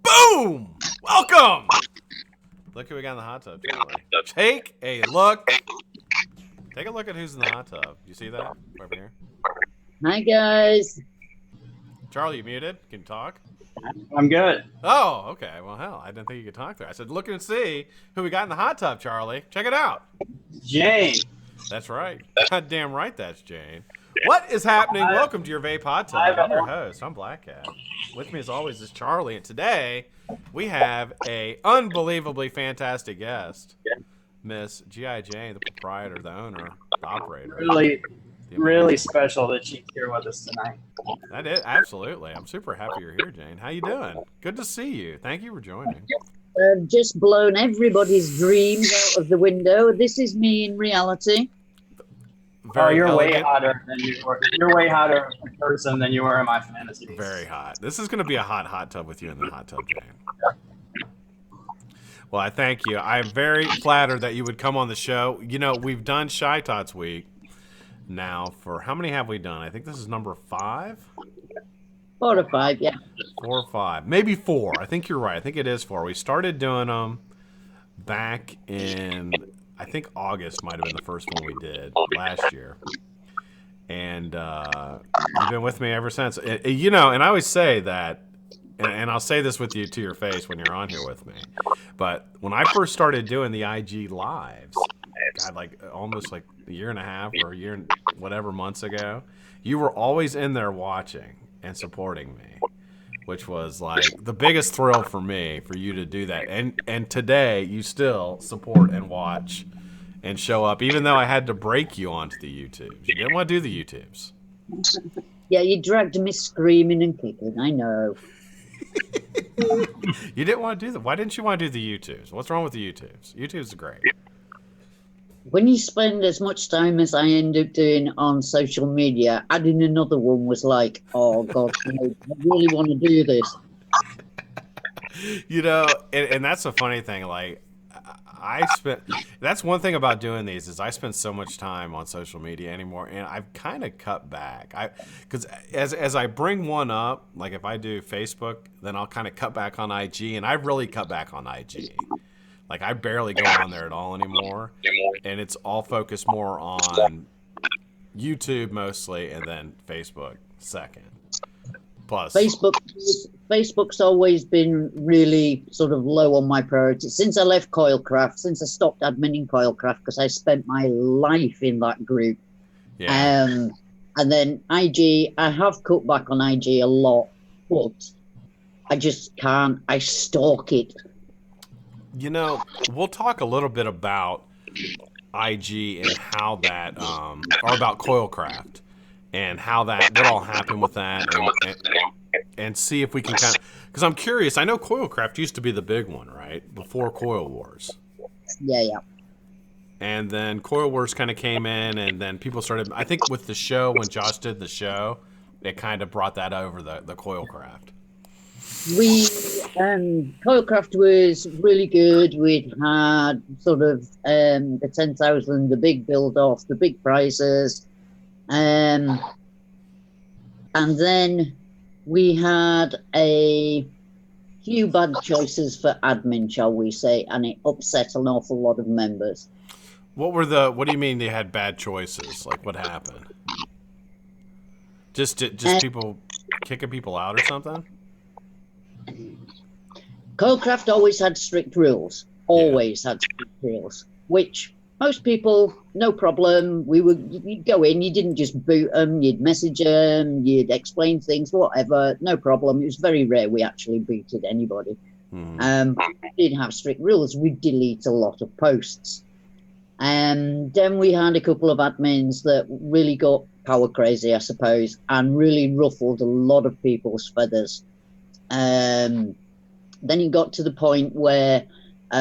Boom! Welcome! Look who we got in the hot tub, Charlie. Take a look. Take a look at who's in the hot tub. You see that? Over here. Hi, guys. Charlie, you muted? Can you talk? I'm good. Oh, okay. Well, hell, I didn't think you could talk there. I said, look and see who we got in the hot tub, Charlie. Check it out. Jane. That's right. Goddamn right that's Jane. What is happening? Welcome to your Vape Hot Tub. I'm your host. I'm BlackCat. With me, as always, is Charlie. And today, we have a unbelievably fantastic guest, Miss G.I. Jane, the proprietor, the owner, the operator. Really special that she's here with us tonight. That is, absolutely. I'm super happy you're here, Jane. How you doing? Good to see you. Thank you for joining. Just blown everybody's dreams out of the window. This is me in reality. Very you're elegant. way hotter than you were. You're way hotter in person than you were in my fantasy. Very hot. This is going to be a hot tub with you in the hot tub, Jane. Well, I thank you. I'm very flattered that you would come on the show. You know, we've done Shytots week now for how many have we done? I think this is number 5. 4 or 5, yeah. 4 or 5, maybe 4. I think you're right. I think it is 4. We started doing them back in, I think August might have been the first one we did last year, and you've been with me ever since. You know, and I always say that, and I'll say this with you to your face when you're on here with me, but when I first started doing the IG lives, God, like almost like a year and a half or a year and whatever months ago, you were always in there watching and supporting me, which was like the biggest thrill for me, for you to do that. And today you still support and watch and show up, even though I had to break you onto the YouTubes. You didn't want to do the YouTubes. Yeah, you dragged me screaming and kicking, I know. You didn't want to do that. Why didn't you want to do the YouTubes? What's wrong with the YouTubes? YouTubes are great. When you spend as much time as I end up doing on social media, adding another one was like, oh, God, I really want to do this. You know, and that's a funny thing. Like, that's one thing about doing these is I spend so much time on social media anymore, and I've kind of cut back. Because as I bring one up, like if I do Facebook, then I'll kind of cut back on IG, and I've really cut back on IG. Like, I barely go on there at all anymore, and it's all focused more on YouTube mostly, and then Facebook second. Plus, Facebook's always been really sort of low on my priority. Since I left Coilcraft, since I stopped adminning Coilcraft, because I spent my life in that group. Yeah. And then IG, I have cut back on IG a lot, but I just can't. I stalk it. You know, we'll talk a little bit about IG and how that, or about Coilcraft and how that, what all happened with that, and see if we can kind of, because I'm curious. I know Coilcraft used to be the big one, right? Before Coil Wars. Yeah. And then Coil Wars kind of came in, and then people started, I think with the show, when Josh did the show, it kind of brought that over, the Coilcraft. Coilcraft was really good. We'd had sort of the 10,000, the big build off, the big prizes, and then we had a few bad choices for admin, shall we say, and it upset an awful lot of members. What do you mean they had bad choices? Like, what happened? Just people kicking people out or something? Coilcraft always had strict rules. Always had strict rules, which most people, no problem. You'd go in, you didn't just boot them, you'd message them, you'd explain things, whatever, no problem. It was very rare we actually booted anybody. We did have strict rules. We'd delete a lot of posts. And then we had a couple of admins that really got power crazy, I suppose, and really ruffled a lot of people's feathers. Then it got to the point where 2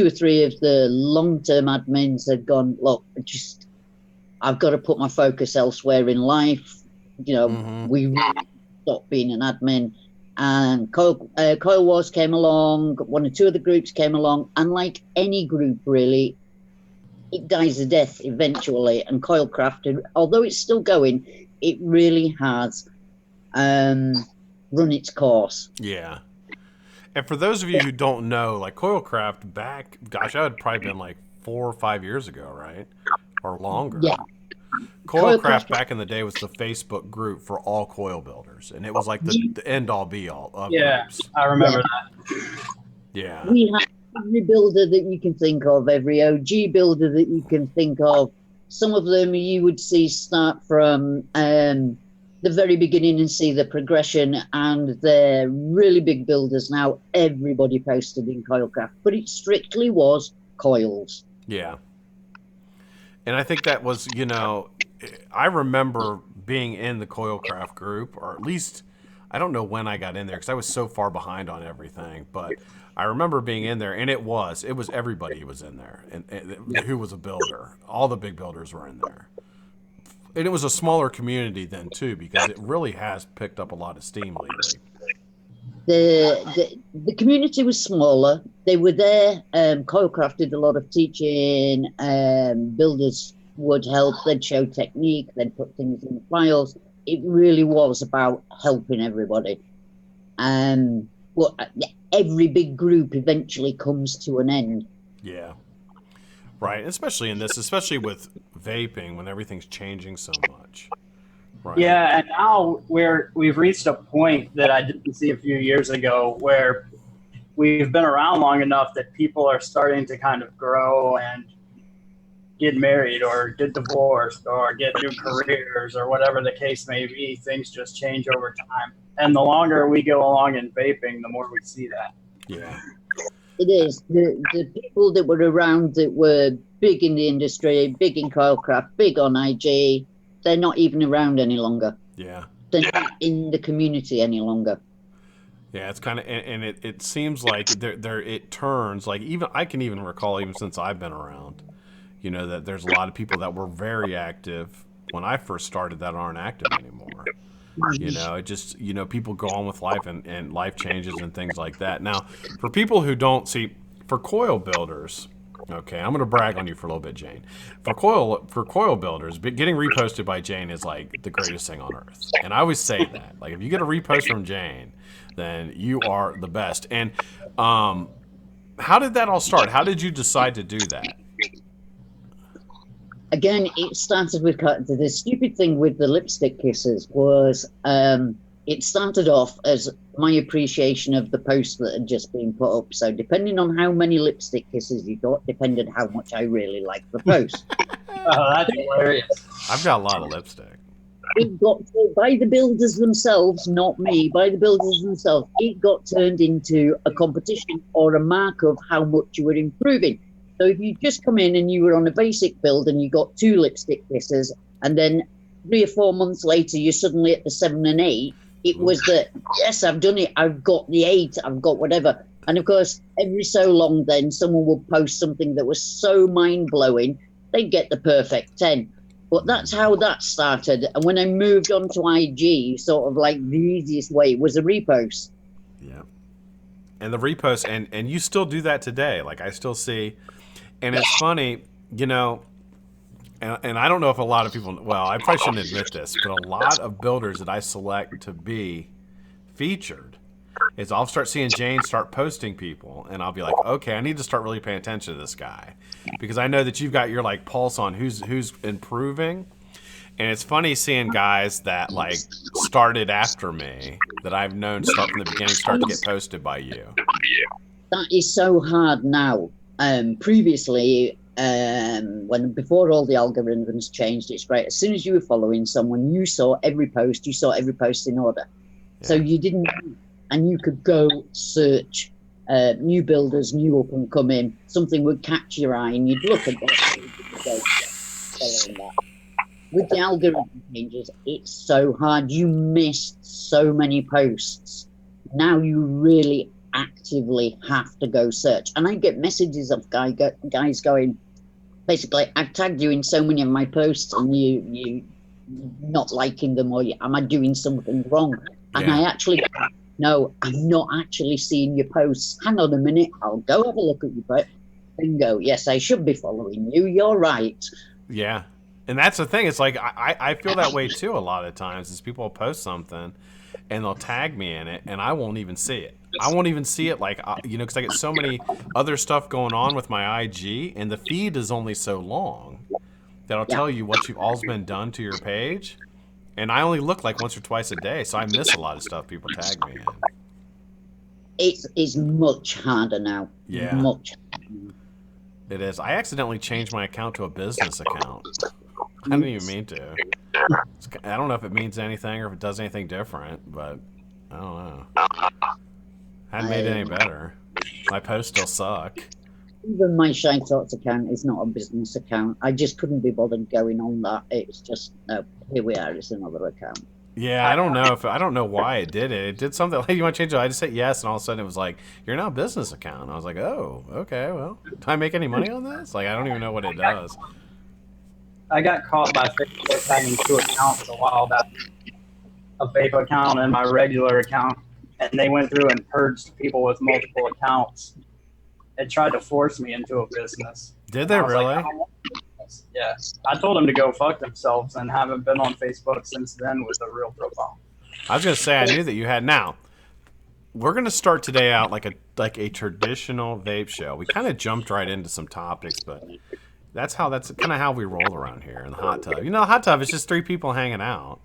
or 3 of the long-term admins had gone, look, I've got to put my focus elsewhere in life. You know, we really stopped being an admin. And Coil Wars came along, 1 or 2 of the groups came along, and like any group, really, it dies a death eventually. And Coilcraft, although it's still going, it really has run its course. Yeah. And for those of you who don't know, like Coilcraft back, gosh, that would probably been like 4 or 5 years ago, right? Or longer. Yeah. Coilcraft back in the day was the Facebook group for all coil builders, and it was like the end all be all of groups. I remember that. Yeah. We had every builder that you can think of, every OG builder that you can think of. Some of them you would see start from the very beginning and see the progression, and they're really big builders now. Everybody posted in Coilcraft, but it strictly was coils. Yeah. And I think that was, I remember being in the Coilcraft group, or at least, I don't know when I got in there because I was so far behind on everything, but I remember being in there, and it was everybody was in there, and who was a builder. All the big builders were in there. And it was a smaller community then, too, because it really has picked up a lot of steam lately. The community was smaller. They were there. Coilcraft did a lot of teaching. Builders would help. They'd show technique. They'd put things in the files. It really was about helping everybody. Well, every big group eventually comes to an end. Yeah. Right, especially in this, especially with vaping, when everything's changing so much. Right. Yeah, and now we've reached a point that I didn't see a few years ago where we've been around long enough that people are starting to kind of grow and get married or get divorced or get new careers or whatever the case may be. Things just change over time. And the longer we go along in vaping, the more we see that. Yeah. It is. The people that were around that were big in the industry, big in Coilcraft, big on IG, they're not even around any longer. Yeah. They're not in the community any longer. Yeah, it's kind of, and it seems like it turns, like even, I can even recall, even since I've been around, that there's a lot of people that were very active when I first started that aren't active anymore. It just, people go on with life and life changes and things like that. Now, for people who don't see, for coil builders, okay, I'm going to brag on you for a little bit, Jane. For coil builders, getting reposted by Jane is like the greatest thing on earth. And I always say that. Like, if you get a repost from Jane, then you are the best. And how did that all start? How did you decide to do that? Again, it started with the stupid thing with the lipstick kisses was it started off as my appreciation of the post that had just been put up. So depending on how many lipstick kisses you got, depended how much I really liked the post. Oh, that's hilarious. I've got a lot of lipstick. It got by the builders themselves, not me, by the builders themselves, it got turned into a competition or a mark of how much you were improving. So if you just come in and you were on a basic build and you got 2 lipstick kisses, and then 3 or 4 months later you're suddenly at the 7 and 8, it was that, yes, I've done it, I've got the 8, I've got whatever. And of course, every so long then someone would post something that was so mind-blowing, they'd get the perfect 10. But that's how that started. And when I moved on to IG, sort of like the easiest way was a repost. Yeah. And the repost, and you still do that today. Like, I still see... And it's funny, and I don't know if a lot of people, well, I probably shouldn't admit this, but a lot of builders that I select to be featured is I'll start seeing Jane start posting people, and I'll be like, okay, I need to start really paying attention to this guy, because I know that you've got your like pulse on who's improving. And it's funny seeing guys that like started after me that I've known start from the beginning start to get posted by you. That is so hard now. Previously, before all the algorithms changed, it's great. As soon as you were following someone, you saw every post in order. Yeah. So you didn't, and you could go search new builders, new up and coming. Something would catch your eye, and you'd look at that. With the algorithm changes, it's so hard. You missed so many posts. Now you really actively have to go search. And I get messages of guys going, basically, I've tagged you in so many of my posts and you not liking them, or am I doing something wrong? And I actually go, no, I'm not actually seeing your posts. Hang on a minute, I'll go have a look at your post. Bingo, yes, I should be following you. You're right. Yeah. And that's the thing. It's like I feel that way too a lot of times is people post something and they'll tag me in it, and I won't even see it. I won't even see it, like, because I get so many other stuff going on with my IG, and the feed is only so long that I'll tell you what you've all's been done to your page, and I only look like once or twice a day, so I miss a lot of stuff people tag me in. It's much harder now. Yeah. Much. It is. I accidentally changed my account to a business account. I didn't even mean to. I don't know if it means anything or if it does anything different, but I don't know. Hadn't made it any better. My posts still suck. Even my Shytots account is not a business account. I just couldn't be bothered going on that. It's just, no, here we are, it's another account. Yeah, I don't know why it did it. It did something like, you want to change it? I just said yes, and all of a sudden it was like, you're now a business account. I was like, oh, okay, well, do I make any money on this? Like, I don't even know what it does. I got caught by Facebook having 2 accounts a while back. A Vape account and my regular account. And they went through and purged people with multiple accounts. It tried to force me into a business. Did they really? Like, yeah. I told them to go fuck themselves and haven't been on Facebook since then with a real profile. I was going to say, I knew that you had. Now, we're going to start today out like a traditional vape show. We kind of jumped right into some topics, but that's kind of how we roll around here in the hot tub. You know, the hot tub is just 3 people hanging out,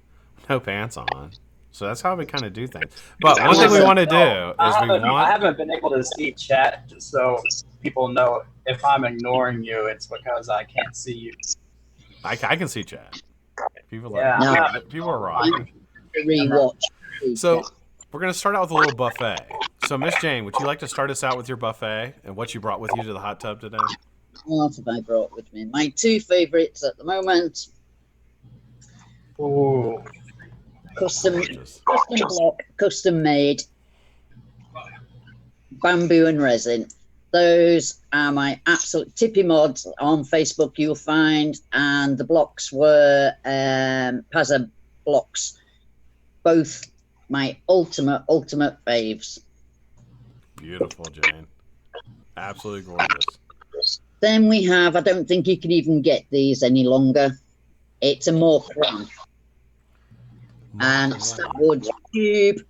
no pants on. So that's how we kind of do things. But one thing we want to do is I haven't been able to see chat, just so people know if I'm ignoring you, it's because I can't see you. I can see chat. People are rocking. So we're going to start out with a little buffet. So Miss Jane, would you like to start us out with your buffet and what you brought with you to the hot tub today? What have I brought with me? My 2 favorites at the moment. Ooh. Custom block, custom made, bamboo and resin. Those are my absolute tippy mods on Facebook. You'll find, and the blocks were Pazza blocks, both my ultimate faves. Beautiful, Jane. Absolutely gorgeous. Then we have, I don't think you can even get these any longer. It's a more fun. And Statwood Cube.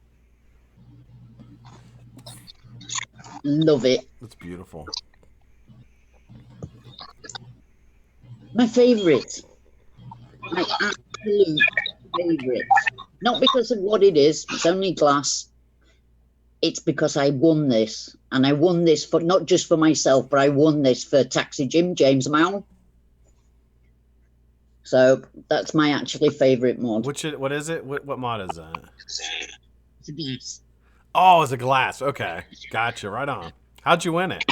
Love it. That's beautiful. My favourite. My absolute favourite. Not because of what it is, it's only glass. It's because I won this. And I won this for not just for myself, but I won this for Taxi Jim, James Mowell. So that's my actually favourite mod. What is it? What mod is that? It's a glass. Oh, it's a glass. Okay. Gotcha. Right on. How'd you win it?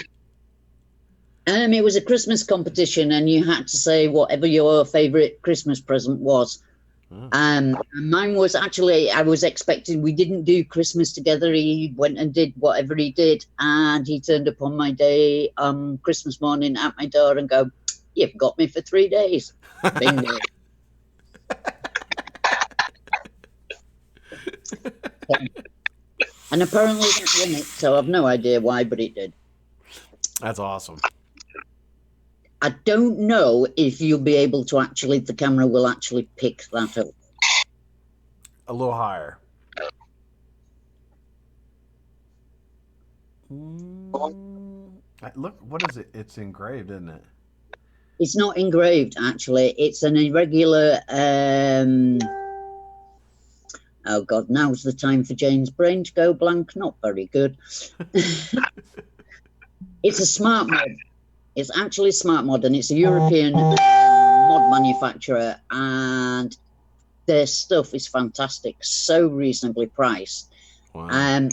It was a Christmas competition, and you had to say whatever your favourite Christmas present was. And mine was actually, I was expecting, we didn't do Christmas together. He went and did whatever he did, and he turned up on my day, Christmas morning at my door and go, "You've got me for 3 days." Bingo. And apparently that won it, so I've no idea why, but it did. That's awesome. I don't know if you'll be able to actually, the camera will actually pick that up. A little higher. Look, what is it? It's engraved, isn't it? It's not engraved, actually. It's an irregular... Oh, God, now's the time for Jane's brain to go blank. Not very good. It's a smart mod. It's actually a smart mod, and it's a European mod manufacturer, and their stuff is fantastic, so reasonably priced. Wow.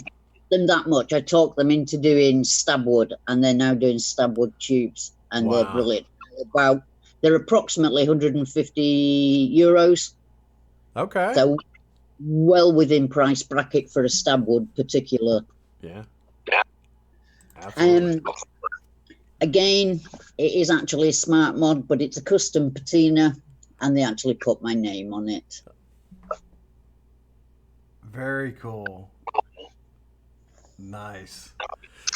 Them that much. I talked them into doing stabwood, and they're now doing stabwood tubes, and they're brilliant. Wow. They're approximately 150 euros. Okay. So well within price bracket for a stabwood particular. Yeah. Absolutely. Again, it is actually a smart mod, but it's a custom patina, and they actually put my name on it. Very cool. Nice.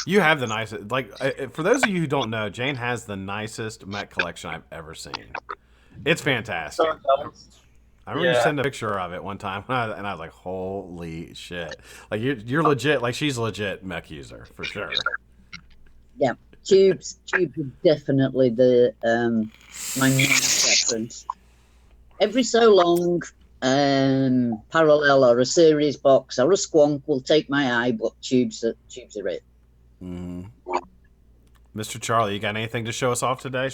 You have the nicest, like, for those of you who don't know, Jane has the nicest Met collection I've ever seen. It's fantastic. I remember you sending a picture of it one time, and I was like, "Holy shit!" Like you're legit. Like she's a legit mech user for sure. Yeah, tubes are definitely the my main preference. Every so long, parallel or a series box or a squonk will take my eye, but tubes are it. Mm. Mr. Charlie, you got anything to show off today?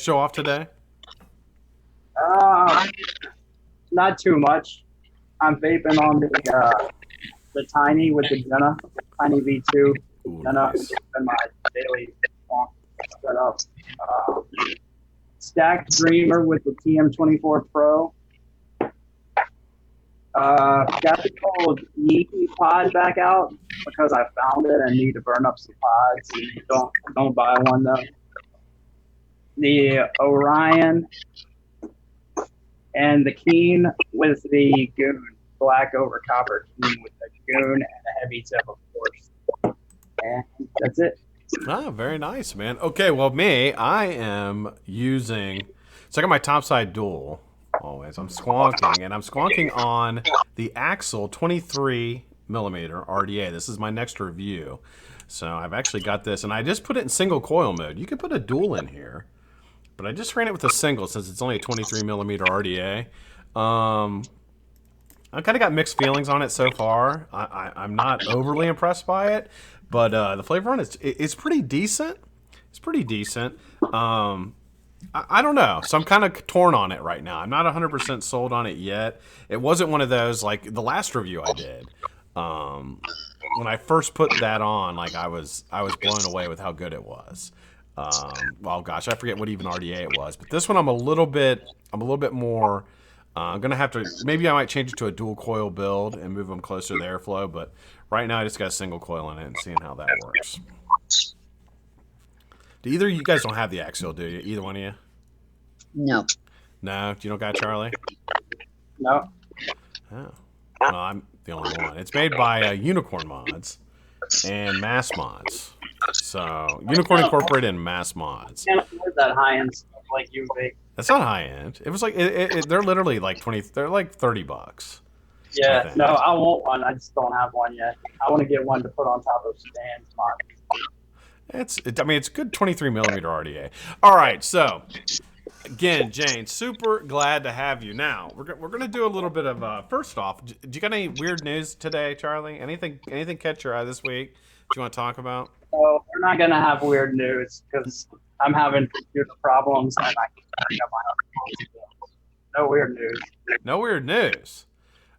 Not too much. I'm vaping on the Tiny with the Jenna, Tiny V2. Ooh, Jenna nice. and my daily setup. Stacked Dreamer with the TM24 Pro. Got the old Yeeky pod back out because I found it and need to burn up some pods. Don't buy one though. The Orion and the Keen with the Goon, black over copper Keen with the Goon and a heavy tip, of course. And that's it. Ah, very nice, man. Okay, well, I am using. So I got my topside dual. Always, I'm squonking on the Axle 23 millimeter RDA. This is my next review. So I've actually got this, and I just put it in single coil mode. You could put a dual in here, but I just ran it with a single since it's only a 23 millimeter RDA. I kind of got mixed feelings on it so far. I'm not overly impressed by it, but the flavor on it's pretty decent. It's pretty decent. I don't know. So I'm kind of torn on it right now. I'm not 100% sold on it yet. It wasn't one of those, like the last review I did. When I first put that on, like I was blown away with how good it was. Well, gosh, I forget what even RDA it was, but this one I'm a little bit more. I'm gonna have to, maybe I might change it to a dual coil build and move them closer to the airflow. But right now I just got a single coil in it and seeing how that works. Do either of you guys don't have the Axial, do you? Either one of you? No. No? You don't got Charlie? No. Oh. Well, I'm the only one. It's made by Unicorn Mods and Mass Mods. So, Unicorn Incorporated and Mass Mods. Can't afford that high-end stuff like you vape. That's not high end. It was like, they're literally like they're like $30. Yeah, no, I want one. I just don't have one yet. I want to get one to put on top of Stan's mod. I mean, it's good 23 millimeter RDA. All right, so again, Jane, super glad to have you. Now we're gonna do a little bit of first off. Do you got any weird news today, Charlie? Anything catch your eye this week that you want to talk about? So we're not gonna have weird news because I'm having computer problems and I can't up my own. No weird news. No weird news.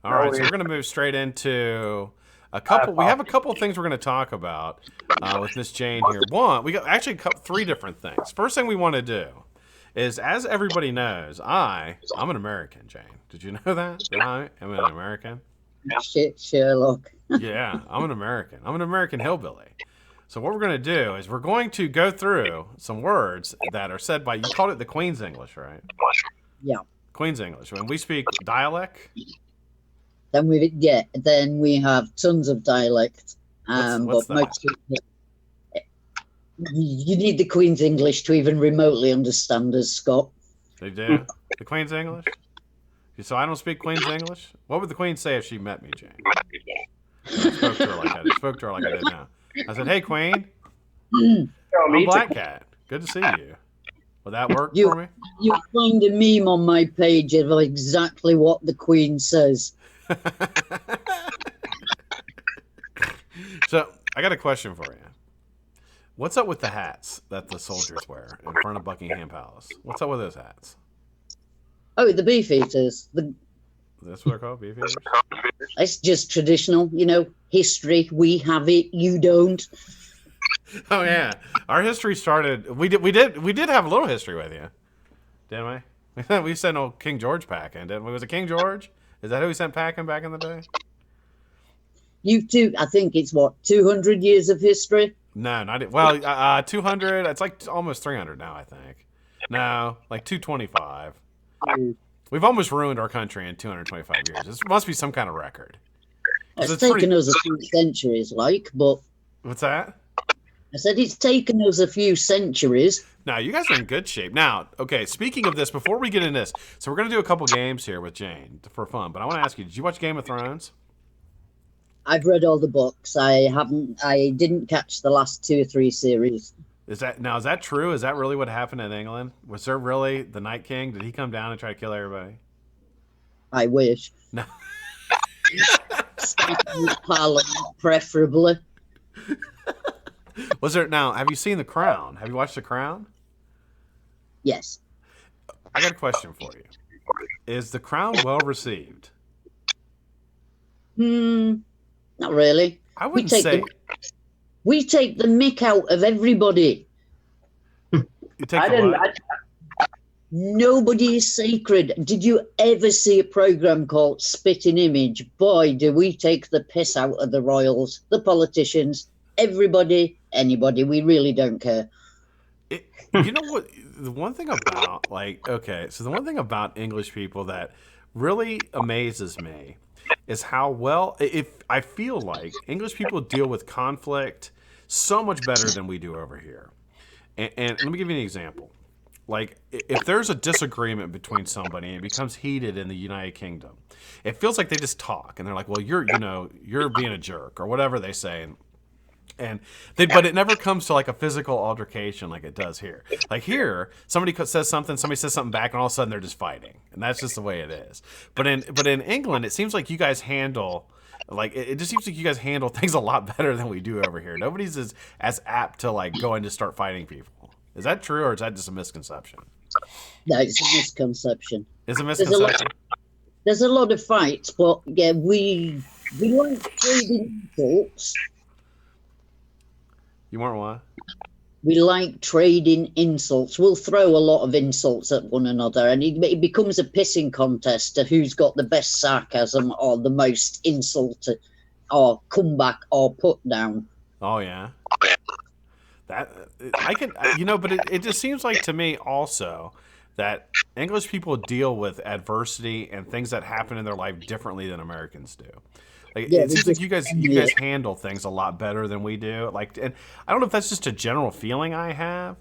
All right, so we're gonna move straight into a couple. We have a couple things we're gonna talk about with Miss Jane here. One, we got actually three different things. First thing we want to do is, as everybody knows, I'm an American, Jane. Did you know that? I am an American. Shit, Sherlock. Yeah, I'm an American. I'm an American hillbilly. So what we're going to do is we're going to go through some words that are said by, you called it the Queen's English, right? Yeah. Queen's English. When we speak dialect. Then we have tons of dialect. What's but that? most people, you need the Queen's English to even remotely understand us, Scott. They do? The Queen's English? So I don't speak Queen's English? What would the Queen say if she met me, Jane? I spoke to her like I did now. I said, "Hey, Queen, I'm BlackCat. Good to see you." Will that work for me? You'll find a meme on my page of exactly what the Queen says. So I got a question for you. What's up with the hats that the soldiers wear in front of Buckingham Palace? What's up with those hats? Oh, the beef eaters. That's what they're called, beef eaters? It's just traditional, history. We have it, you don't. Oh yeah, our history started. We did have a little history with you, didn't we? We sent old King George packing, didn't we? Was it King George? Is that who we sent packing back in the day? You too. I think it's 200 years of history. No, not it. Well, 200. It's like almost 300 now, I think. No, like 225. We've almost ruined our country in 225 years. This must be some kind of record. It's taken us a few centuries, but... What's that? I said it's taken us a few centuries. Now, you guys are in good shape. Now, okay, speaking of this, before we get in this, so we're going to do a couple games here with Jane for fun, but I want to ask you, did you watch Game of Thrones? I've read all the books. I didn't catch the last 2 or 3 series. Is that true? Is that really what happened in England? Was there really the Night King? Did he come down and try to kill everybody? I wish. No. Starting with Parliament, preferably. Was there now, have you seen The Crown? Have you watched The Crown? Yes. I got a question for you. Is The Crown well received? Not really. I wouldn't say. We take the mick out of everybody. You take I the didn't. what? Nobody is sacred. Did you ever see a program called Spitting Image? Boy, do we take the piss out of the royals, the politicians, everybody, anybody. We really don't care. You know what? The one thing about the one thing about English people that really amazes me is how well, if I feel like English people deal with conflict so much better than we do over here. And let me give you an example. Like, if there's a disagreement between somebody and it becomes heated in the United Kingdom, it feels like they just talk and they're like, well, you're being a jerk or whatever they say. But it never comes to like a physical altercation like it does here. Like here, somebody says something back, and all of a sudden they're just fighting, and that's just the way it is. But in England, it seems like you guys handle it just seems like you guys handle things a lot better than we do over here. Nobody's as apt to like go and just start fighting people. Is that true, or is that just a misconception? No, it's a misconception. It's a misconception. There's a lot of fights, but yeah, we like trading insults. You weren't what? We like trading insults. We'll throw a lot of insults at one another, and it becomes a pissing contest to who's got the best sarcasm or the most insult or comeback or put down. Oh yeah. That but it just seems like to me also that English people deal with adversity and things that happen in their life differently than Americans do. Like, it seems like you guys handle things a lot better than we do. Like, and I don't know if that's just a general feeling I have,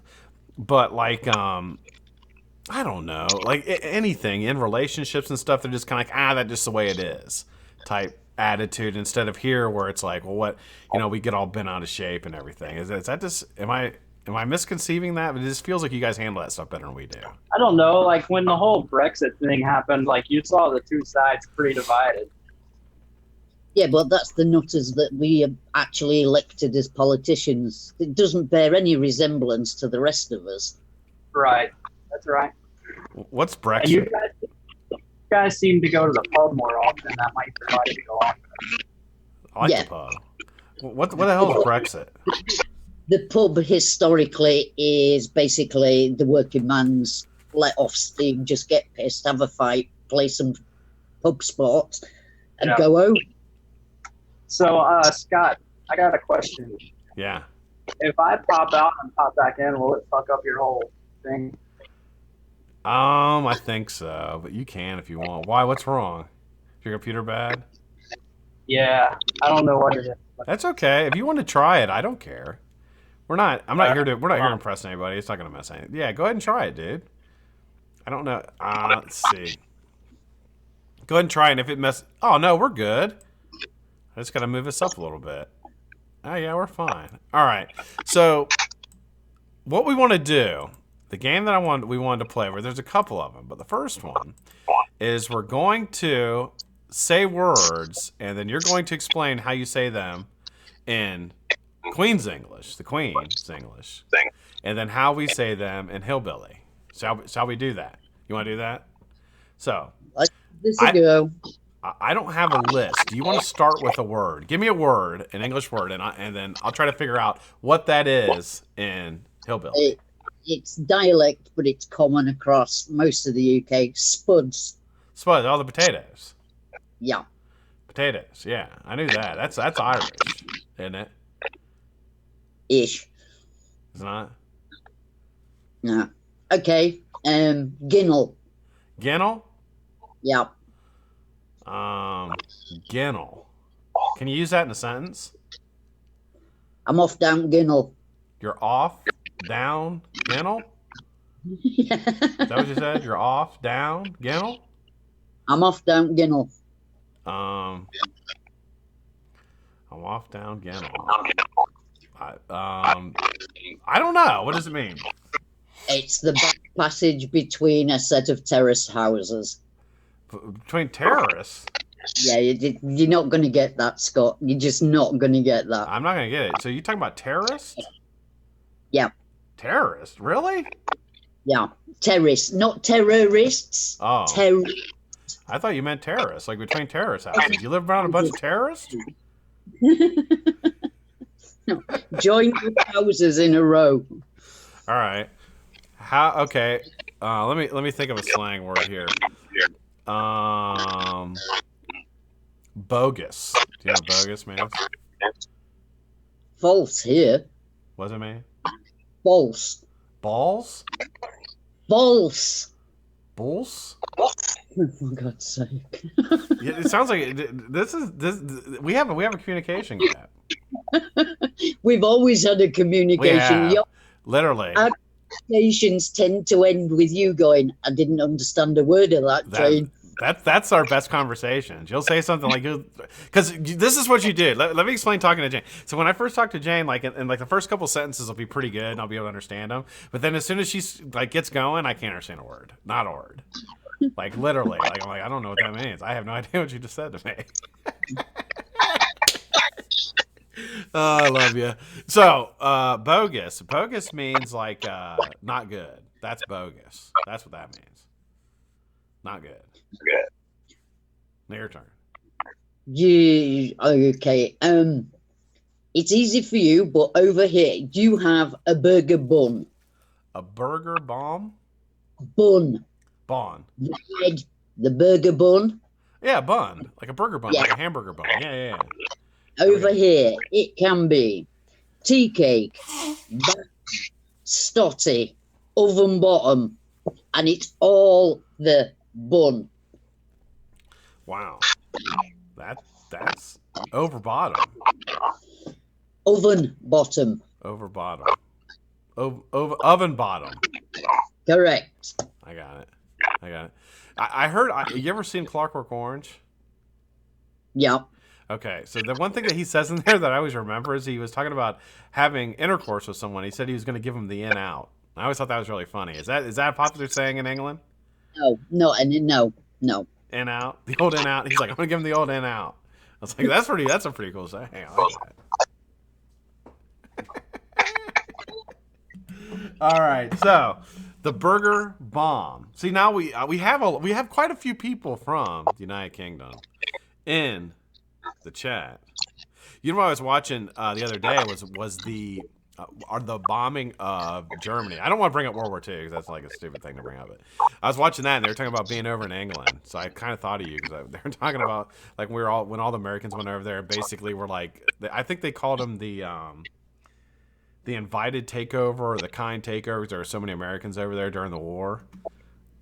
but like, I don't know, like anything in relationships and stuff, they're just kind of like, that's just the way it is type attitude, instead of here where it's like, well, what, we get all bent out of shape and everything. Is that just, am I misconceiving that? But it just feels like you guys handle that stuff better than we do. I don't know. Like when the whole Brexit thing happened, like you saw the two sides pretty divided. Yeah, but that's the nutters that we actually elected as politicians. It doesn't bear any resemblance to the rest of us. Right. That's right. What's Brexit? And you guys seem to go to the pub more often. That might provide to go off. I like the pub. What the hell is Brexit? The pub historically is basically the working man's let off steam, just get pissed, have a fight, play some pub sports, and go home. So, Scott, I got a question. Yeah. If I pop out and pop back in, will it fuck up your whole thing? I think so, but you can if you want. Why? What's wrong? Is your computer bad? Yeah, I don't know what it is. That's okay. If you want to try it, I don't care. I'm not here to impress anybody. It's not going to mess anything. Yeah, go ahead and try it, dude. I don't know. Let's see. Go ahead and try it, and if it messes... Oh, no, we're good. I just got to move this up a little bit. Oh, yeah, we're fine. All right. So, what we want to do, the game that we wanted to play, where there's a couple of them, but the first one is we're going to say words, and then you're going to explain how you say them in Queen's English, the Queen's English, and then how we say them in Hillbilly. Shall we do that? You want to do that? So, I don't have a list. Do you want to start with a word? Give me a word, an English word, and then I'll try to figure out what that is in It's dialect, but it's common across most of the UK. Spuds. Spuds, all the potatoes. Yeah. Potatoes, yeah. I knew that. That's Irish, isn't it? Ish. It's not? No. Okay. Ginnel. Ginnel? Yeah. Ginnel. Can you use that in a sentence? I'm off down Ginnel. You're off, down, Ginnel? Yeah. Is that what you said? You're off, down, Ginnel? I'm off down Ginnel. I'm off, down, Ginnel. I don't know. What does it mean? It's the back passage between a set of terrace houses. Between terrorists? Yeah, you're not going to get that, Scott. You're just not going to get that. I'm not going to get it. So you talking about terrorists? Yeah. Terrorists? Really? Yeah. Terrace, not terrorists. Oh. I thought you meant terrorists, like between terrorist houses. You live around a bunch of terrorists? No. Join the houses in a row. All right. Okay. Let me think of a slang word here. Bogus. Do you know what bogus means? False here. What does it mean? False. Balls? False. Bulls? Oh, for God's sake. Yeah, it sounds like this. We have a communication gap. We've always had a communication. Your literally. Conversations tend to end with you going, I didn't understand a word of that, Jane. That's our best conversations. You'll say something like, because this is what you did. Let me explain talking to Jane. So when I first talk to Jane, like, and like the first couple sentences will be pretty good, and I'll be able to understand them. But then as soon as she's like gets going, I can't understand a word, not a word. Like literally, like I'm like, I don't know what that means. I have no idea what you just said to me. Oh, I love you. So, bogus. Bogus means like not good. That's bogus. That's what that means. Not good. Now your turn. Yeah, okay. It's easy for you, but over here, you have a burger bun. A burger bomb? Bun. Bon. The burger bun. Yeah, bun. Like a burger bun, yeah. Like a hamburger bun. Yeah. Over here, it can be tea cake, stotty, oven bottom, and it's all the bun. Wow. That's over bottom. Oven bottom. Over bottom. Oven bottom. Correct. I got it. I heard. You ever seen Clockwork Orange? Yeah. Okay, so the one thing that he says in there that I always remember is he was talking about having intercourse with someone. He said he was going to give him the in out. I always thought that was really funny. Is that a popular saying in England? No. In out, the old in out. He's like, I'm going to give him the old in out. I was like, that's a pretty cool saying. I like that. All right, so the burger bomb. See, now we have quite a few people from the United Kingdom in the chat. You know what I was watching the other day was the bombing of Germany. I don't want to bring up World War II because that's like a stupid thing to bring up. But I was watching that and they were talking about being over in England. So I kind of thought of you because they were talking about like when all the Americans went over there. Basically, were like I think they called them the invited takeover or the kind takeover because there were so many Americans over there during the war.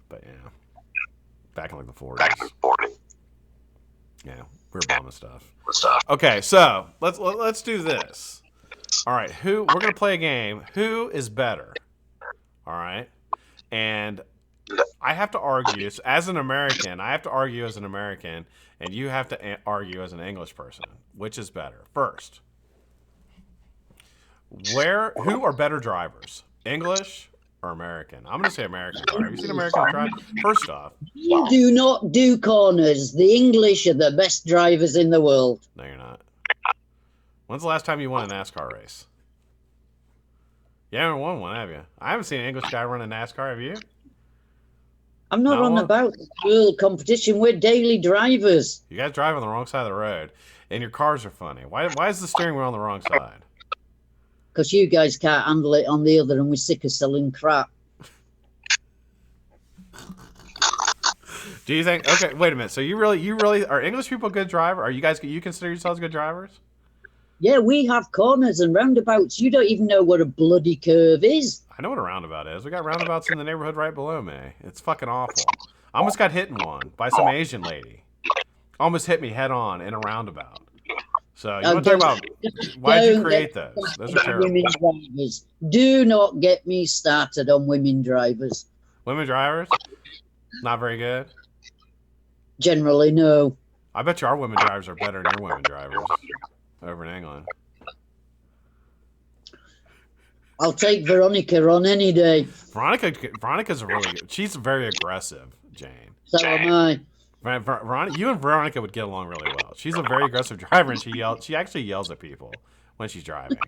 But yeah, back in like the 40s. Yeah. We're bombing stuff. Okay, so let's do this. All right, we're gonna play a game. Who is better? All right, and I have to argue as an American. I have to argue as an American, and you have to argue as an English person. Which is better? First, who are better drivers? English or American? I'm going to say American. Have you seen American drive? First off, you do not do corners. The English are the best drivers in the world. No, you're not. When's the last time you won a NASCAR race? You haven't won one, have you? I haven't seen an English guy run a NASCAR, have you? I'm not on about the world competition. We're daily drivers. You guys drive on the wrong side of the road, and your cars are funny. Why is the steering wheel on the wrong side? Because you guys can't handle it on the other, and we're sick of selling crap. Do you think? Okay, wait a minute. So you really are English people good driver? Are you guys? You consider yourselves good drivers? Yeah, we have corners and roundabouts. You don't even know what a bloody curve is. I know what a roundabout is. We got roundabouts in the neighborhood right below me. It's fucking awful. I almost got hit in one by some Asian lady. Almost hit me head on in a roundabout. So you want to talk about why did you create those? Those are terrible. Women drivers. Do not get me started on women drivers. Women drivers? Not very good? Generally, no. I bet you our women drivers are better than your women drivers over in England. I'll take Veronica on any day. Veronica's really good. She's very aggressive, Jane. So am I. You and Veronica would get along really well. She's a very aggressive driver, and she actually yells at people when she's driving.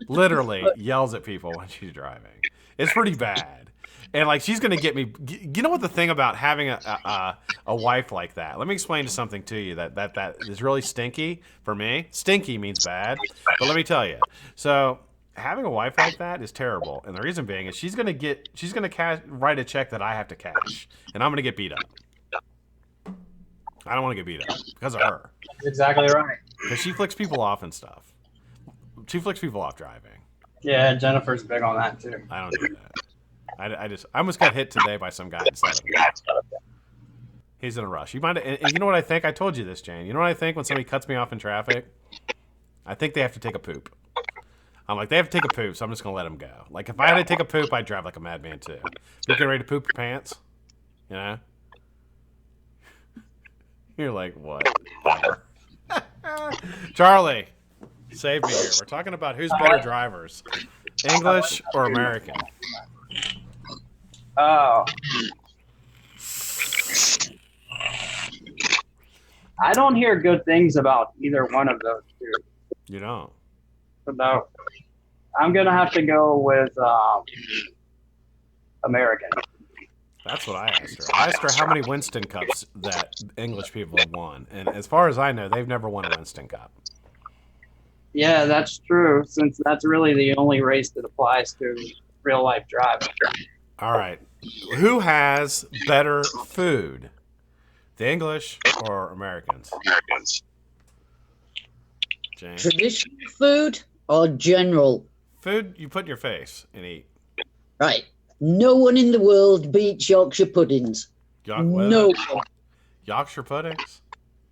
Literally yells at people when she's driving. It's pretty bad. And like she's gonna get me. You know what the thing about having a wife like that? Let me explain something to you that is really stinky for me. Stinky means bad, but let me tell you. So having a wife like that is terrible, and the reason being is she's gonna write a check that I have to cash, and I'm gonna get beat up. I don't want to get beat up because of her. That's exactly right. Because she flicks people off and stuff. She flicks people off driving. Yeah, Jennifer's big on that too. I don't do that. I almost got hit today by some guy inside of me. He's in a rush. And you know what I think? I told you this, Jane. You know what I think when somebody cuts me off in traffic? I think they have to take a poop. I'm like, they have to take a poop, so I'm just going to let them go. Like, if I had to take a poop, I'd drive like a madman, too. You getting ready to poop your pants? You know? You're like, what? Charlie, save me here. We're talking about who's better drivers, English or American. Oh. I don't hear good things about either one of those two. You don't? No. I'm going to have to go with American. That's what I asked her. I asked her how many Winston Cups that English people have won. And as far as I know, they've never won a Winston Cup. Yeah, that's true, since that's really the only race that applies to real-life driving. All right. Who has better food? The English or Americans? Jane? Traditional food or general? Food you put in your face and eat. Right. No one in the world beats Yorkshire puddings. No one. Yorkshire puddings?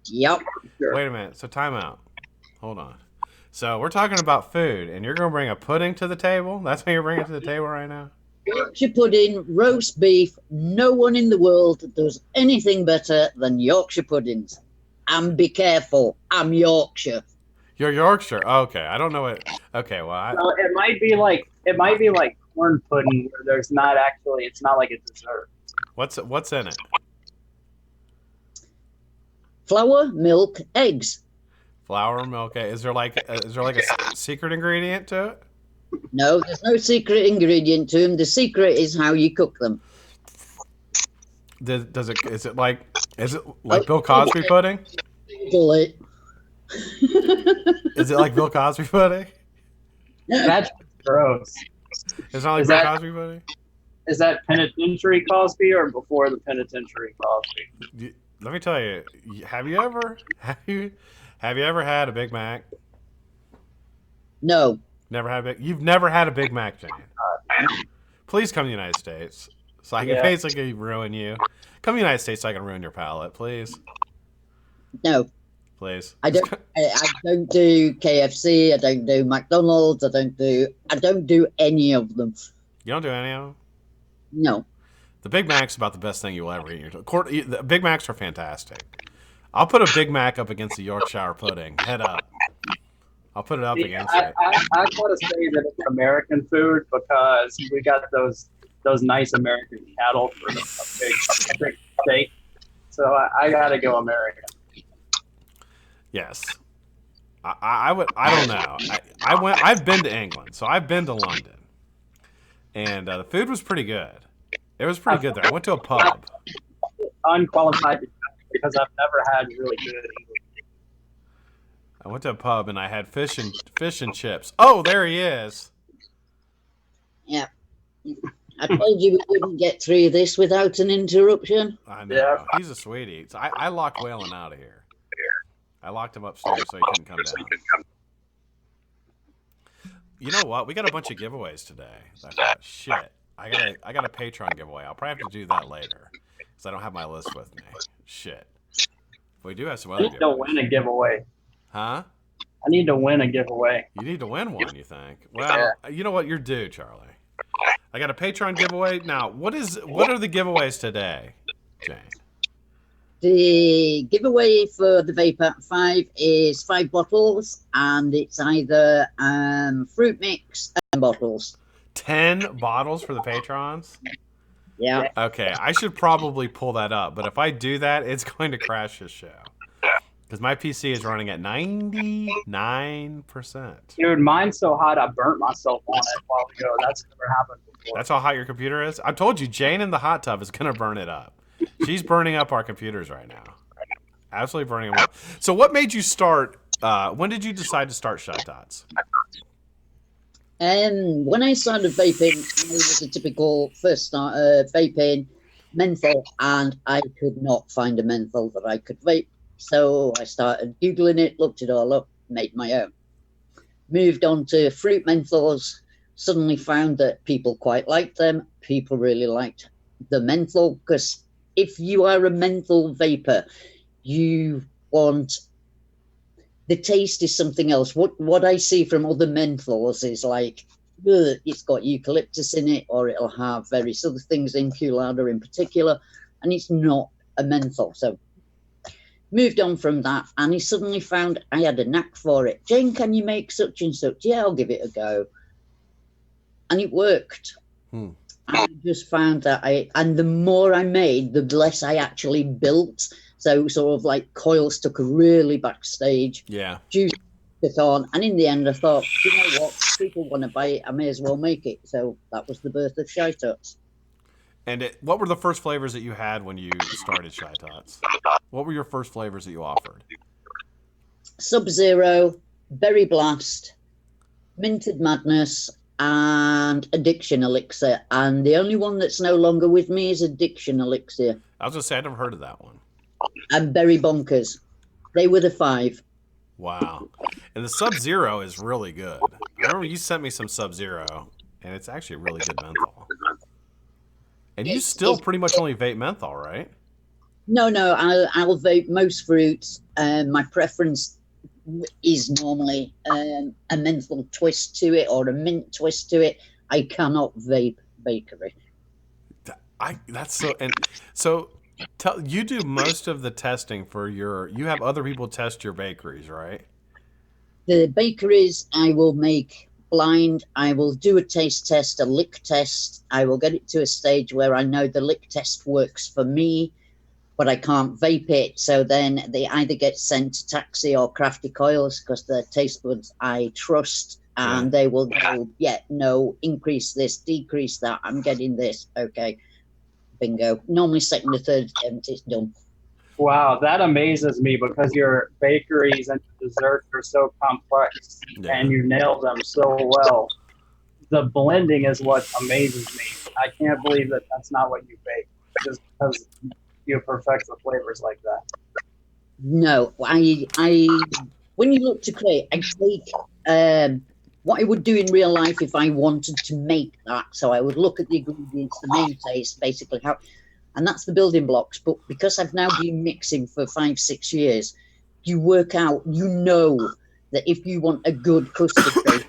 Yep. Wait a minute. So time out. Hold on. So we're talking about food, and you're going to bring a pudding to the table? That's what you're bringing to the table right now? Yorkshire pudding, roast beef. No one in the world does anything better than Yorkshire puddings. And be careful, I'm Yorkshire. You're Yorkshire. Okay, I don't know what. Okay, well, So it might be like corn pudding where there's not actually. It's not like a dessert. what's in it? Flour, milk, eggs. Flour, milk. Is there like a secret ingredient to it? No, there's no secret ingredient to them. The secret is how you cook them. Is it like Bill Cosby pudding? Google it. Is it like Bill Cosby pudding? That's gross. It's not like Bill Cosby pudding? Is that penitentiary Cosby or before the penitentiary Cosby? Let me tell you. Have you ever had a Big Mac? No. You've never had a Big Mac, Jane. Please come to the United States so I can basically ruin you. Come to the United States so I can ruin your palate, please. No. Please. I don't do KFC. I don't do McDonald's. I don't do any of them. You don't do any of them? No. The Big Mac's about the best thing you will ever eat. The Big Macs are fantastic. I'll put a Big Mac up against the Yorkshire pudding. Head up. I'll put it up against it. I gotta say that it's American food because we got those nice American cattle for a big steak. So I gotta go American. Yes. I would. I don't know. I've been to England, so I've been to London, and the food was pretty good. It was pretty good there. I went to a pub. Unqualified because I've never had really good English. I went to a pub and I had fish and chips. Oh, there he is. Yeah. I told you we wouldn't get through this without an interruption. I know. Yeah. He's a sweetie. So I locked Waylon out of here. I locked him upstairs so he couldn't come down. You know what? We got a bunch of giveaways today. I thought, shit. I got a Patreon giveaway. I'll probably have to do that later because I don't have my list with me. Shit. We do have some other giveaways. Don't win a giveaway. Huh? I need to win a giveaway. You need to win one, you think? Well, you know what? You're due, Charlie. I got a Patreon giveaway. Now, what are the giveaways today, Jane? The giveaway for the Vape at 5 is 5 bottles, and it's either fruit mix and bottles. 10 bottles for the patrons? Yeah. Okay, I should probably pull that up, but if I do that, it's going to crash this show. Because my PC is running at 99%. Dude, mine's so hot I burnt myself on it a while ago. That's never happened before. That's how hot your computer is? I told you, Jane in the hot tub is going to burn it up. She's burning up our computers right now. Absolutely burning them up. So what made you start, when did you decide to start Shytots? When I started vaping, I was a typical first starter vaping menthol, and I could not find a menthol that I could vape. So I started Googling it, looked it all up, made my own. Moved on to fruit menthols, suddenly found that people quite liked them. People really liked the menthol, because if you are a menthol vapor, you want... The taste is something else. What I see from other menthols is like, it's got eucalyptus in it, or it'll have various other things, inculata in particular, and it's not a menthol. So moved on from that, and he suddenly found I had a knack for it. Jane, can you make such and such? Yeah, I'll give it a go. And it worked. I just found that and the more I made, the less I actually built. So sort of like coils took a really backstage. Yeah. Juice it on. And in the end, I thought, you know what? People want to buy it. I may as well make it. So that was the birth of Shytots. And what were the first flavors that you had when you started Shytots? What were your first flavors that you offered? Sub-Zero, Berry Blast, Minted Madness, and Addiction Elixir. And the only one that's no longer with me is Addiction Elixir. I was going to say, I've never heard of that one. And Berry Bonkers. They were the 5. Wow. And the Sub-Zero is really good. I remember you sent me some Sub-Zero, and it's actually a really good menthol. And you still pretty much only vape menthol, right? No, I'll vape most fruits. My preference is normally a menthol twist to it or a mint twist to it. I cannot vape bakery. You do most of the testing for you have other people test your bakeries, right? The bakeries I will make blind. I will do a taste test, a lick test. I will get it to a stage where I know the lick test works for me, but I can't vape it. So then they either get sent to Taxi or Crafty Coils, because they're taste buds I trust, and they will go, no, increase this, decrease that. I'm getting this. Okay. Bingo. Normally second or third attempt, it's done. Wow, that amazes me, because your bakeries and desserts are so complex and you nail them so well. The blending is what amazes me. I can't believe that that's not what you bake, just because you perfect the flavors like that. No, I when you look to create, I take what I would do in real life if I wanted to make that. So I would look at the ingredients, the main taste, basically how, and that's the building blocks. But because I've now been mixing for 5-6 years, you work out, you know that if you want a good custard bake,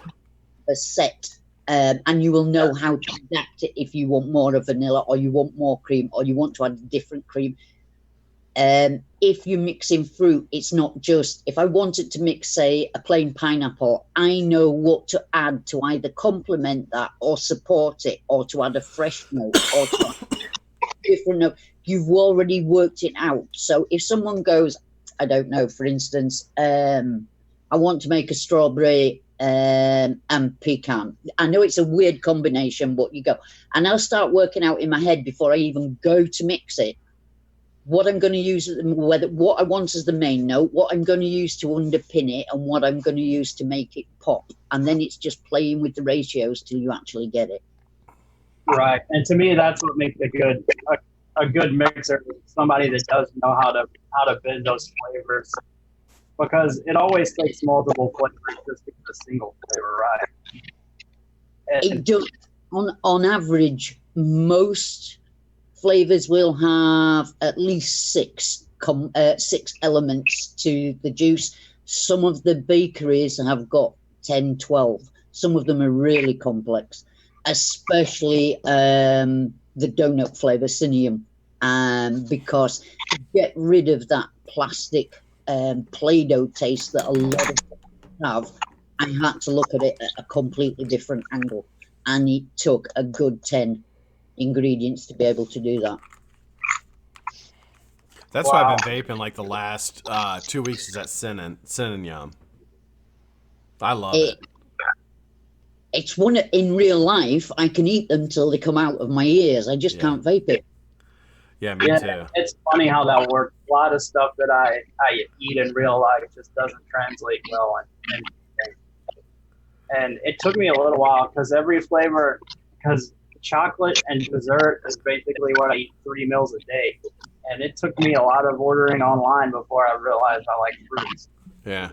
a set, and you will know how to adapt it if you want more of vanilla, or you want more cream, or you want to add different cream. If you mix in fruit, it's not just, if I wanted to mix, say, a plain pineapple, I know what to add to either complement that or support it, or to add a fresh note, or to add a different note. You've already worked it out. So if someone goes, I don't know, for instance, I want to make a strawberry and pecan. I know it's a weird combination, but you go, and I'll start working out in my head before I even go to mix it, what I'm going to use, what I want as the main note, what I'm going to use to underpin it, and what I'm going to use to make it pop. And then it's just playing with the ratios till you actually get it. Right. And to me, that's what makes a good mixer, somebody that does know how to bend those flavors. Because it always takes multiple flavors just to get a single flavor right. It does, on average, most flavors will have at least six elements to the juice. Some of the bakeries have got 10, 12. Some of them are really complex, especially the donut flavor, Cinnamon, because to get rid of that plastic Play-Doh taste that a lot of them have, I had to look at it at a completely different angle, and it took a good 10 ingredients to be able to do that. That's why I've been vaping like the last 2 weeks is that Cinnamon Yum. I love it. It's one in real life. I can eat them till they come out of my ears. I just can't vape it. Yeah, me too. It's funny how that works. A lot of stuff that I eat in real life just doesn't translate well. And it took me a little while because every flavor, because chocolate and dessert is basically what I eat 3 meals a day. And it took me a lot of ordering online before I realized I like fruits. Yeah.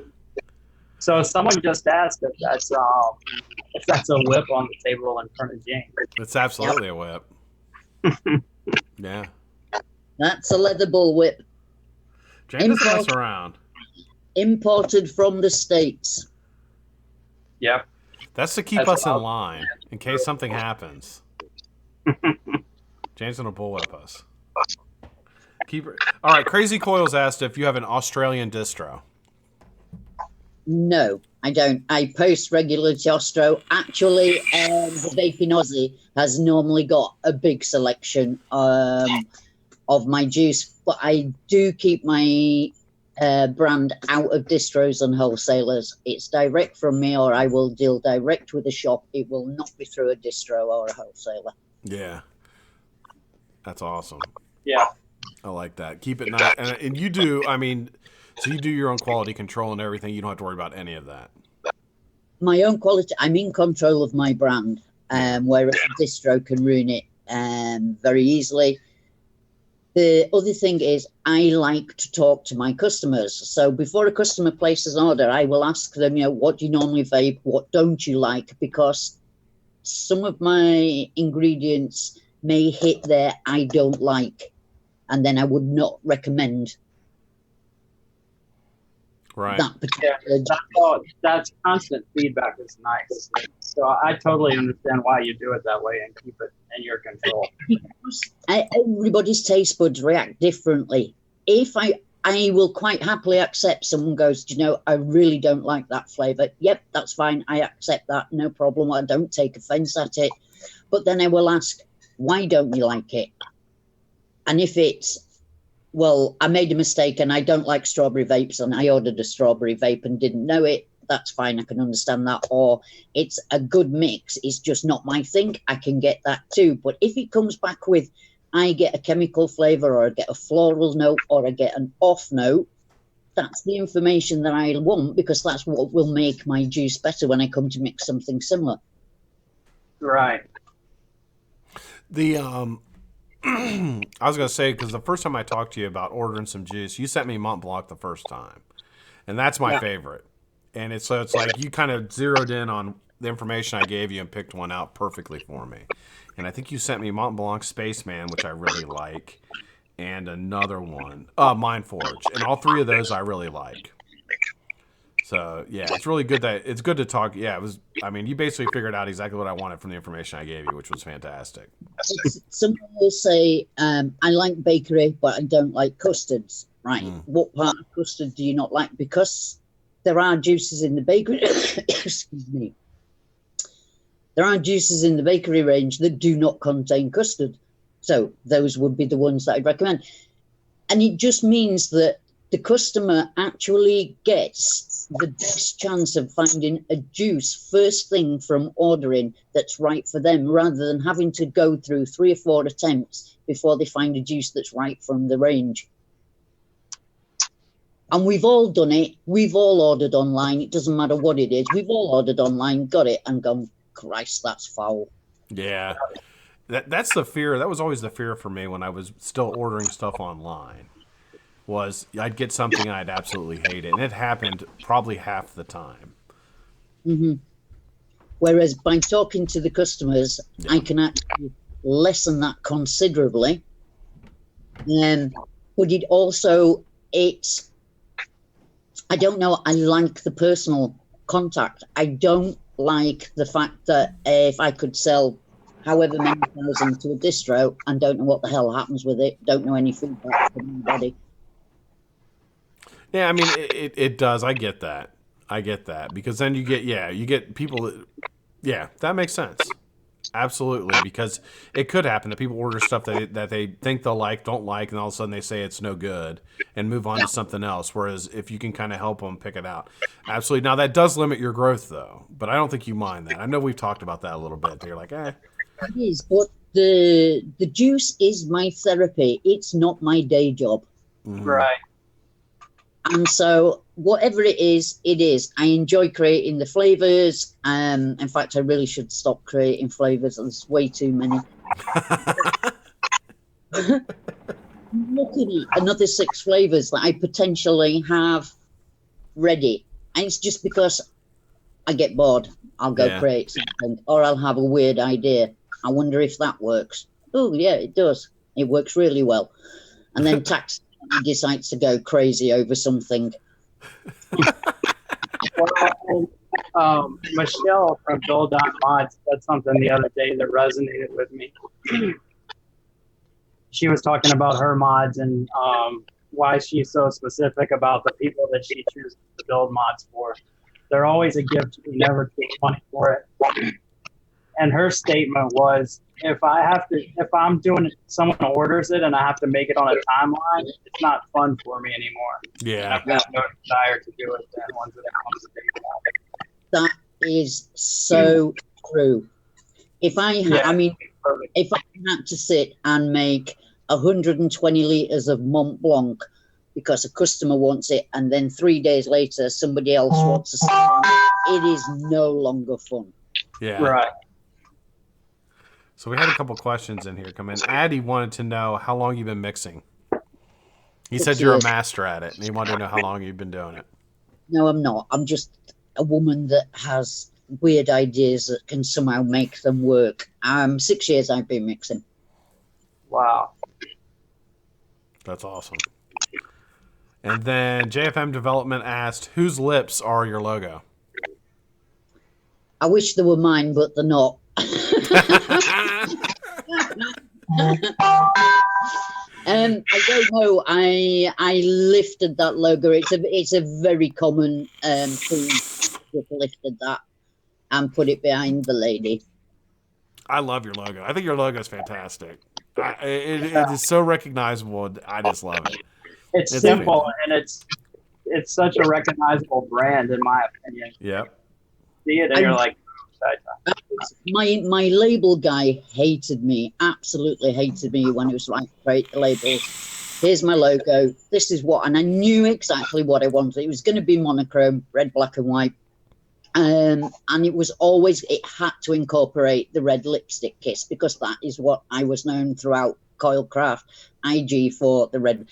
So someone just asked if that's a whip on the table in front of James. It's absolutely a whip. Yeah. That's a leather bullwhip. James doesn't mess around. Imported from the States. Yep. That's to keep us in line in case something happens. James gonna bullwhip us. All right, Crazy Coils asked if you have an Australian distro. No, I don't. I post regularly to Ostro. Actually, the Vaping Aussie has normally got a big selection of my juice, but I do keep my brand out of distros and wholesalers. It's direct from me, or I will deal direct with a shop. It will not be through a distro or a wholesaler. Yeah. That's awesome. Yeah. I like that. Keep it nice. And you do, I mean, so you do your own quality control and everything. You don't have to worry about any of that. My own quality, I'm in control of my brand, whereas a distro can ruin it very easily. The other thing is I like to talk to my customers. So before a customer places an order, I will ask them, what do you normally vape? What don't you like? Because some of my ingredients may hit there I don't like, and then I would not recommend that particular. That's constant feedback is nice. So I totally understand why you do it that way and keep it in your control. Everybody's taste buds react differently. If I will quite happily accept someone goes, I really don't like that flavor. Yep, that's fine. I accept that. No problem. I don't take offense at it. But then I will ask, why don't you like it? And if it's, well, I made a mistake and I don't like strawberry vapes and I ordered a strawberry vape and didn't know it, that's fine. I can understand that. Or it's a good mix. It's just not my thing. I can get that too. But if it comes back with, I get a chemical flavor or I get a floral note or I get an off note, that's the information that I want, because that's what will make my juice better when I come to mix something similar. Right. I was going to say, because the first time I talked to you about ordering some juice, you sent me Mont Blanc the first time. And that's my favorite. And it's like you kind of zeroed in on the information I gave you and picked one out perfectly for me. And I think you sent me Mont Blanc Spaceman, which I really like, and another one, Mind Forge. And all three of those I really like. So, yeah, it's really good it's good to talk. Yeah, you basically figured out exactly what I wanted from the information I gave you, which was fantastic. Someone will say, I like bakery, but I don't like custards. Right. What part of custard do you not like? Because there are juices in the bakery. Excuse me. There are juices in the bakery range that do not contain custard. So those would be the ones that I'd recommend. And it just means that the customer actually gets the best chance of finding a juice first thing from ordering that's right for them, rather than having to go through 3 or 4 attempts before they find a juice that's right from the range. And we've all done it. We've all ordered online. It doesn't matter what it is. We've all ordered online, got it, and gone, Christ, that's foul. Yeah. That's the fear. That was always the fear for me when I was still ordering stuff online. Was I'd get something and I'd absolutely hate it. And it happened probably half the time. Mm-hmm. Whereas by talking to the customers, I can actually lessen that considerably. But it also, I don't know. I like the personal contact. I don't like the fact that if I could sell however many thousand to a distro and don't know what the hell happens with it, don't know any feedback from anybody. Yeah, I mean, it does. I get that. Because then you get people that, yeah, that makes sense. Absolutely, because it could happen that people order stuff that they think they'll like, don't like, and all of a sudden they say it's no good and move on to something else. Whereas if you can kind of help them pick it out, absolutely. Now that does limit your growth though, but I don't think you mind that. I know we've talked about that a little bit. You're like, eh. It is, but the juice is my therapy. It's not my day job. Right. And so whatever it is, it is. I enjoy creating the flavors. In fact, I really should stop creating flavors. There's way too many. I'm looking at another 6 flavors that I potentially have ready. And it's just because I get bored. I'll go create something, or I'll have a weird idea. I wonder if that works. Oh, yeah, it does. It works really well. And then tax decides to go crazy over something. Michelle from Build.Mods said something the other day that resonated with me. She was talking about her mods and why she's so specific about the people that she chooses to build mods for. They're always a gift. You never take money for it. And her statement was, if I'm doing it, someone orders it and I have to make it on a timeline, it's not fun for me anymore. Yeah. I've got no desire to do it than once it comes to day. That is so true. If I had to sit and make 120 litres of Mont Blanc because a customer wants it, and then 3 days later somebody else wants to sell it is no longer fun. Yeah. Right. So we had a couple questions in here come in. Addy wanted to know how long you've been mixing. He said you're a master at it, and he wanted to know how long you've been doing it. No, I'm not. I'm just a woman that has weird ideas that can somehow make them work. 6 years I've been mixing. Wow. That's awesome. And then JFM Development asked, whose lips are your logo? I wish they were mine, but they're not. I don't know. I lifted that logo. It's a very common thing. Just lifted that and put it behind the lady. I love your logo. I think your logo is fantastic. It is so recognizable. I just love it. It's simple and it's such a recognizable brand in my opinion. Yep. See it and you're like, my label guy hated me, absolutely hated me when it was like create the labels. Here's my logo. This is what, and I knew exactly what I wanted. It was going to be monochrome, red, black, and white. And it was always, it had to incorporate the red lipstick kiss because that is what I was known throughout Coilcraft IG for, the red.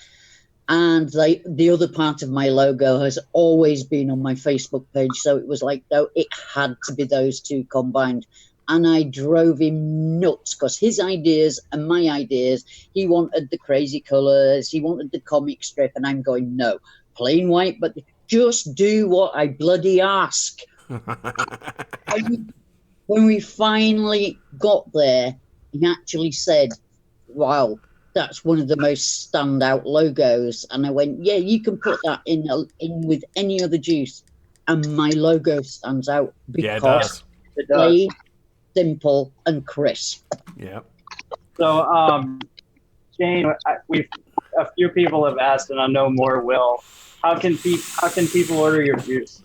And the other part of my logo has always been on my Facebook page. So it was like, no, it had to be those two combined. And I drove him nuts because his ideas and my ideas, he wanted the crazy colors, he wanted the comic strip. And I'm going, no, plain white, but just do what I bloody ask. When we finally got there, he actually said, wow, that's one of the most standout logos. And I went, yeah, you can put that in with any other juice. And my logo stands out because it does. Plain, simple, and crisp. Yeah. So, Jane, a few people have asked, and I know more will. How can people order your juice?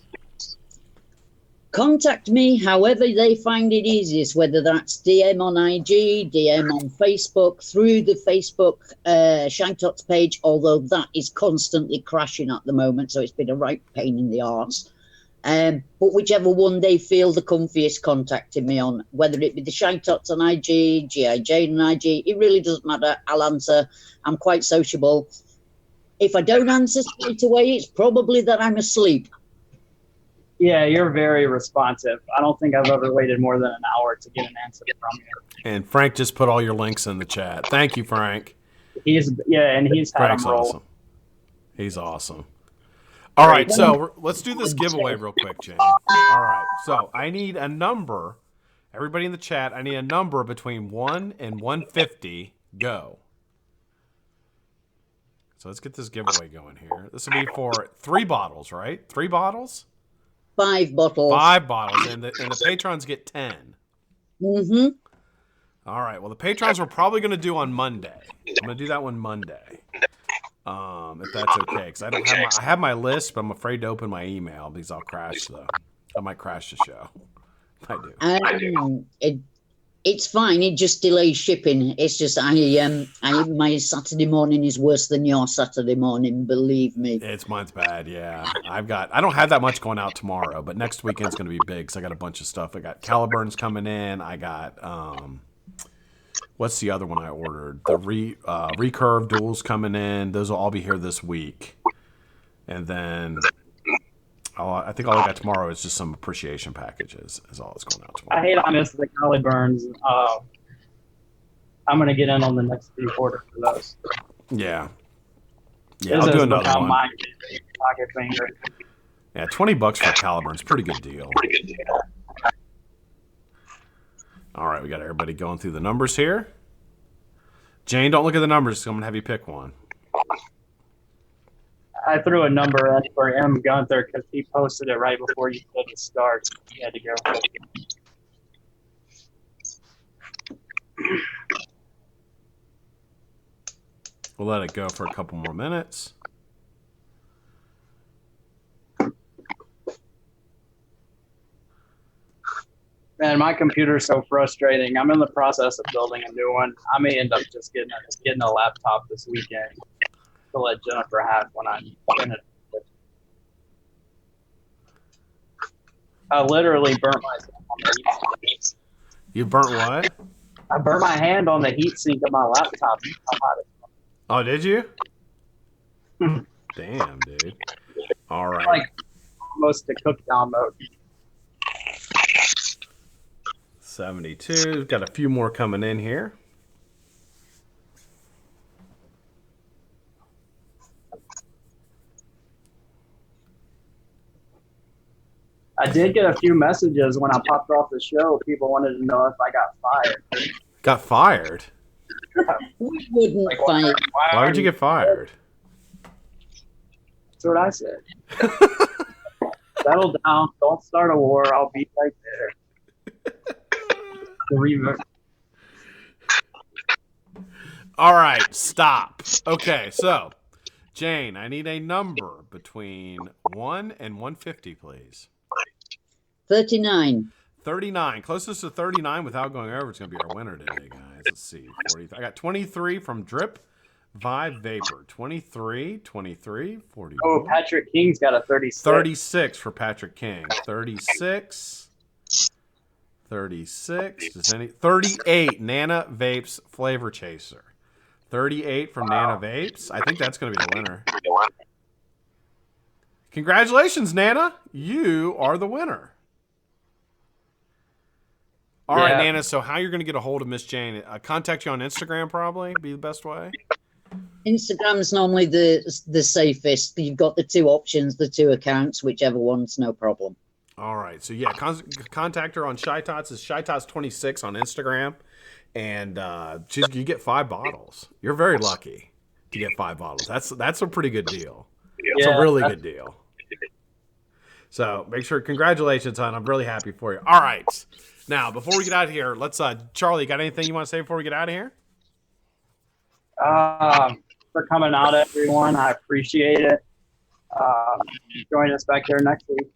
Contact me however they find it easiest, whether that's DM on IG, DM on Facebook, through the Facebook Shytots page, although that is constantly crashing at the moment, so it's been a right pain in the arse. But whichever one they feel the comfiest contacting me on, whether it be the Shytots on IG, G.I. Jane on IG, it really doesn't matter. I'll answer. I'm quite sociable. If I don't answer straight away, it's probably that I'm asleep. Yeah, you're very responsive. I don't think I've ever waited more than an hour to get an answer from you. And Frank just put all your links in the chat. Thank you, Frank. He's had Frank's awesome. He's awesome. All right, so let's do this giveaway real quick, Jane. All right, so I need a number. Everybody in the chat, I need a number between 1 and 150. Go. So let's get this giveaway going here. This will be for 3 bottles, right? 3 bottles? 5 bottles. 5 bottles, and the patrons get 10. Mm-hmm. All right. Well, the patrons we're probably going to do on Monday. I'm going to do that one Monday, if that's okay. Because I have my list, but I'm afraid to open my email because I'll crash I might crash the show. I do. It's fine. It just delays shipping. It's just my Saturday morning is worse than your Saturday morning. Believe me. Mine's bad. Yeah, I don't have that much going out tomorrow, but next weekend's going to be big because I got a bunch of stuff. I got Caliburns coming in. I got what's the other one I ordered? The recurve duals coming in. Those will all be here this week, and then. I think all I got tomorrow is just some appreciation packages. Is all that's going out tomorrow. I hate I missed the Caliburns. I'm gonna get in on the next few orders for those. Yeah, I'll do another one. Pocket finger. Yeah, $20 for a Caliburn's pretty good deal. All right, we got everybody going through the numbers here. Jane, don't look at the numbers. I'm gonna have you pick one. I threw a number in for M. Gunther because he posted it right before you said to start. He had to go. We'll let it go for a couple more minutes. Man, my computer's so frustrating. I'm in the process of building a new one. I may end up just getting a laptop this weekend to let Jennifer have when I'm finished. I literally burnt myself on the heat sink. You burnt what? I burnt my hand on the heat sink of my laptop. Oh, did you? Damn, dude. All right. Like almost to cook down mode. 72. Got a few more coming in here. I did get a few messages when I popped off the show. People wanted to know if I got fired. Got fired? We wouldn't fight. Why would you get fired? That's what I said. Settle down. Don't start a war. I'll be right there. All right, stop. Okay, so, Jane, I need a number between 1 and 150, please. 39. 39. Closest to 39 without going over. It's going to be our winner today, guys. Let's see. 40. I got 23 from Drip Vibe Vapor. 23, 41. Oh, Patrick King's got a 36. 36 for Patrick King. 36. 38. Nana Vapes Flavor Chaser. 38 from Nana Vapes. I think that's going to be the winner. Congratulations, Nana. You are the winner. All right, Nana, so how you're going to get a hold of Miss Jane? Contact you on Instagram probably be the best way? Instagram's normally the safest. You've got the 2 options, the 2 accounts, whichever one's no problem. All right, so yeah, contact her on Shytots. It's Shytots26 on Instagram, and you get 5 bottles. You're very lucky to get 5 bottles. That's a pretty good deal. It's a really good deal. So make sure, congratulations, hon. I'm really happy for you. All right. Now, before we get out of here, let's, Charlie, got anything you want to say before we get out of here? For coming out, everyone. I appreciate it. Join us back there next week.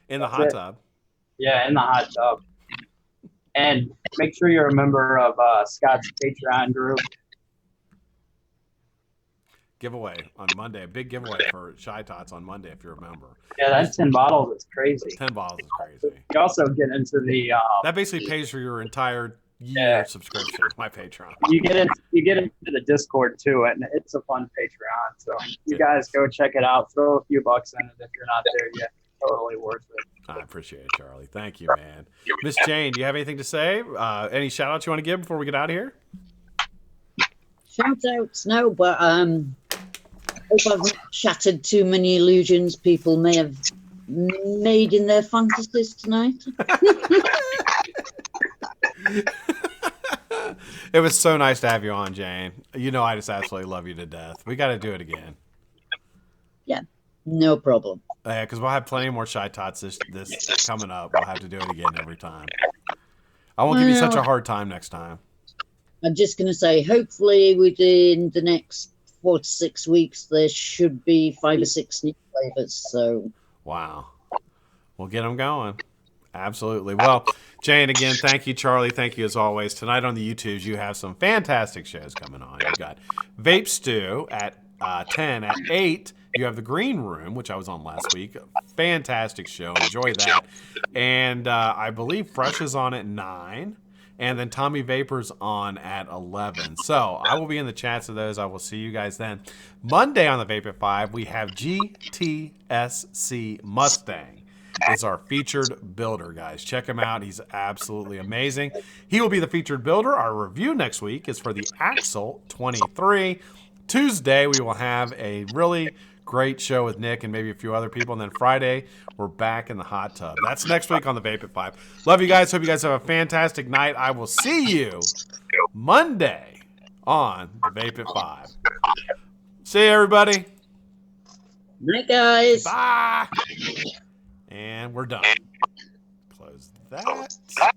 In the hot tub. Yeah, in the hot tub. And make sure you're a member of Scott's Patreon group. Giveaway on Monday. A big giveaway for Shytots on Monday, if you remember. Yeah, that 10 bottles is crazy. 10 bottles is crazy. You also get into the... that basically pays for your entire year subscription to my Patreon. You get into the Discord, too, and it's a fun Patreon. So you guys go check it out. Throw a few bucks in it if you're not there yet. Totally worth it. I appreciate it, Charlie. Thank you, man. Miss Jane, do you have anything to say? Any shout-outs you want to give before we get out of here? Shout-outs? No, but hope I've not shattered too many illusions people may have made in their fantasies tonight. It was so nice to have you on, Jane. You know I just absolutely love you to death. We got to do it again. Yeah, no problem. Yeah, because we'll have plenty more Shytots this coming up. We'll have to do it again every time. I won't give you such a hard time next time. I'm just going to say, hopefully within the next 4 to 6 weeks, there should be 5 or 6 new flavors. So, wow, we'll get them going. Absolutely. Well, Jane, again, thank you, Charlie. Thank you as always. Tonight on the YouTubes, you have some fantastic shows coming on. You've got Vape Stew at 10. At 8, you have The Green Room, which I was on last week. Fantastic show. Enjoy that. And I believe Fresh is on at 9. And then Tommy Vapor's on at 11. So I will be in the chats of those. I will see you guys then. Monday on the Vape at 5, we have GTSC Mustang. Is our featured builder, guys. Check him out. He's absolutely amazing. He will be the featured builder. Our review next week is for the Axle 23. Tuesday, we will have a really great show with Nick and maybe a few other people. And then Friday, we're back in the hot tub. That's next week on the Vape at 5. Love you guys. Hope you guys have a fantastic night. I will see you Monday on the Vape at 5. See you, everybody. night, guys. Bye. And we're done. Close that.